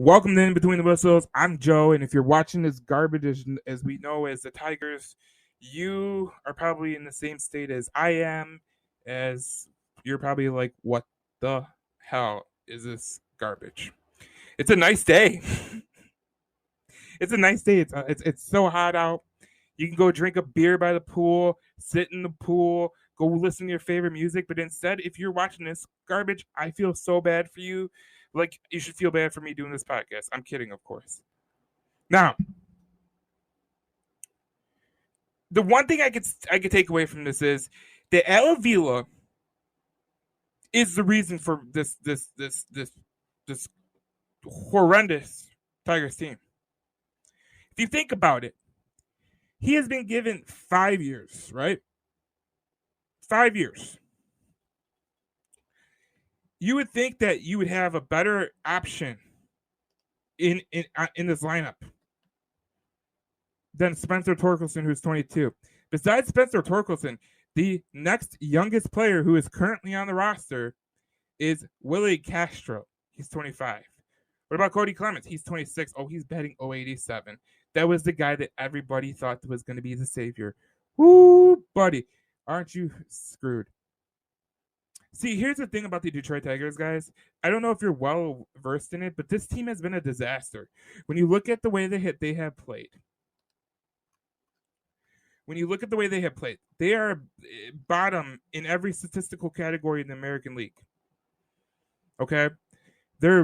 Welcome to In Between the Whistles. I'm Joe, and if you're watching this garbage as we know as the Tigers, you are probably in the same state as I am, as you're probably like, what the hell is this garbage? It's a nice day. It's a nice day. It's so hot out. You can go drink a beer by the pool, sit in the pool, go listen to your favorite music. But instead, if you're watching this garbage, I feel so bad for you. Like you should feel bad for me doing this podcast. I'm kidding, of course. Now, the one thing I could take away from this is that Al Avila is the reason for this horrendous Tigers team. If you think about it, he has been given 5 years, right? 5 years. You would think that you would have a better option in this lineup than Spencer Torkelson, who's 22. Besides Spencer Torkelson, the next youngest player who is currently on the roster is Willie Castro. He's 25. What about Cody Clemens? He's 26. Oh, he's batting 087. That was the guy that everybody thought was going to be the savior. Woo, buddy. Aren't you screwed? See, here's the thing about the Detroit Tigers, guys. I don't know if you're well versed in it, but this team has been a disaster. When you look at the way they have played, they are bottom in every statistical category in the American League. Okay, they're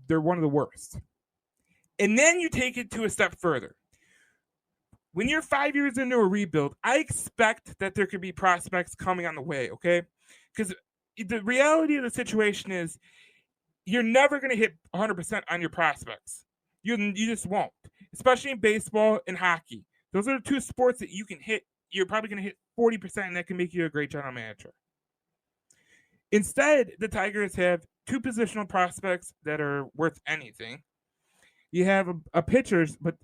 one of the worst. And then you take it to a step further. When you're 5 years into a rebuild, I expect that there could be prospects coming on the way. Okay, because the reality of the situation is you're never going to hit 100% on your prospects. You just won't, especially in baseball and hockey. Those are the two sports that you can hit. You're probably going to hit 40%, and that can make you a great general manager. Instead, the Tigers have two positional prospects that are worth anything. You have a pitchers, but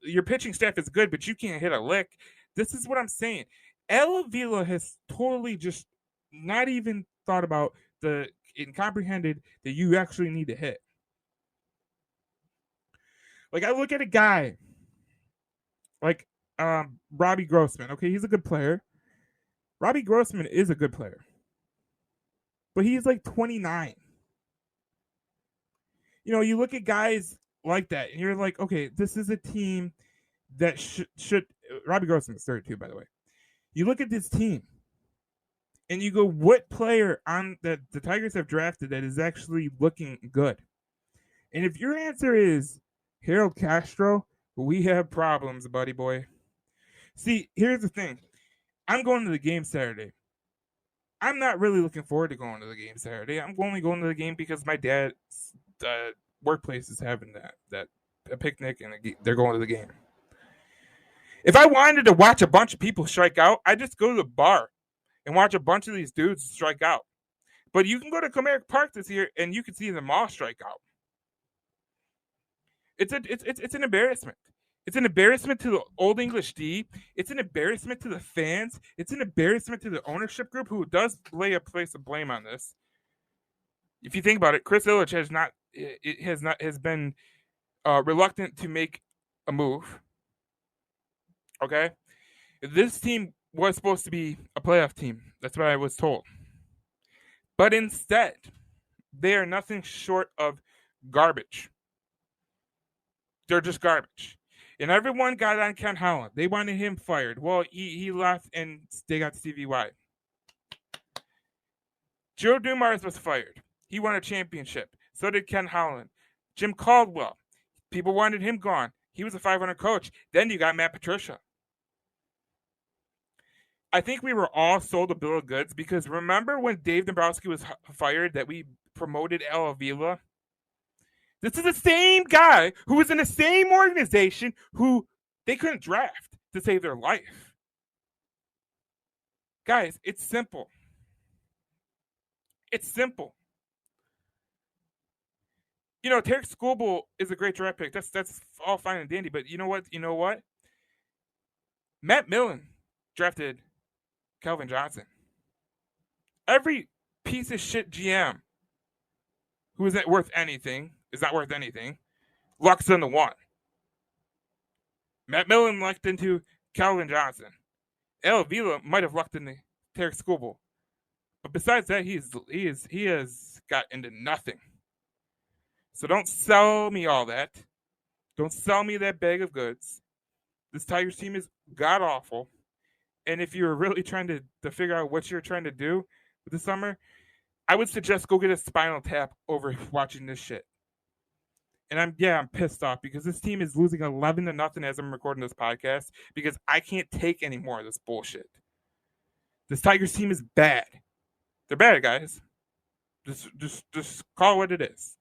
your pitching staff is good, but you can't hit a lick. This is what I'm saying. Al Avila has totally just not even thought about and comprehended that you actually need to hit. Like I look at a guy like Robbie Grossman. Okay, he's a good player. Robbie Grossman is a good player, but he's like 29. You look at guys like that, and you're like, okay, this is a team that should. Robbie Grossman is 32, by the way. You look at this team, and you go, what player on that the Tigers have drafted that is actually looking good? And if your answer is Harold Castro, we have problems, buddy boy. See, here's the thing. I'm going to the game Saturday. I'm not really looking forward to going to the game Saturday. I'm only going to the game because my dad's workplace is having a picnic and they're going to the game. If I wanted to watch a bunch of people strike out, I just go to the bar and watch a bunch of these dudes strike out. But you can go to Comerica Park this year and you can see them all strike out. It's an embarrassment. It's an embarrassment to the Old English D. It's an embarrassment to the fans. It's an embarrassment to the ownership group who does lay a place of blame on this. If you think about it, Chris Ilitch has been reluctant to make a move. Okay, this team was supposed to be a playoff team. That's what I was told. But instead, they are nothing short of garbage. They're just garbage. And everyone got on Ken Holland. They wanted him fired. Well, he left and they got Stevie Y. Joe Dumars was fired. He won a championship. So did Ken Holland. Jim Caldwell. People wanted him gone. He was a 500 coach. Then you got Matt Patricia. I think we were all sold a bill of goods because remember when Dave Dombrowski was fired that we promoted Al Avila? This is the same guy who was in the same organization who they couldn't draft to save their life. Guys, it's simple. It's simple. Tarek Skubal is a great draft pick. That's all fine and dandy. But you know what? Matt Millen drafted Calvin Johnson. Every piece of shit GM who isn't worth anything is not worth anything. Luck's in the one. Matt Millen lucked into Calvin Johnson. El Avila might have lucked in the Tarek Skubal. But besides that, he has got into nothing. So don't sell me all that. Don't sell me that bag of goods. This Tigers team is god awful. And if you're really trying to figure out what you're trying to do with the summer, I would suggest go get a Spinal Tap over watching this shit. And I'm pissed off because this team is losing 11-0 as I'm recording this podcast because I can't take any more of this bullshit. This Tigers team is bad. They're bad, guys. Just call it what it is.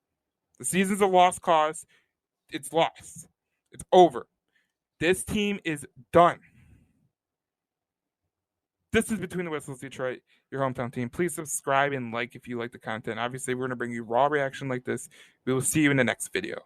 The season's a lost cause. It's lost. It's over. This team is done. This is Between the Whistles Detroit, your hometown team. Please subscribe and like if you like the content. Obviously, we're going to bring you raw reaction like this. We will see you in the next video.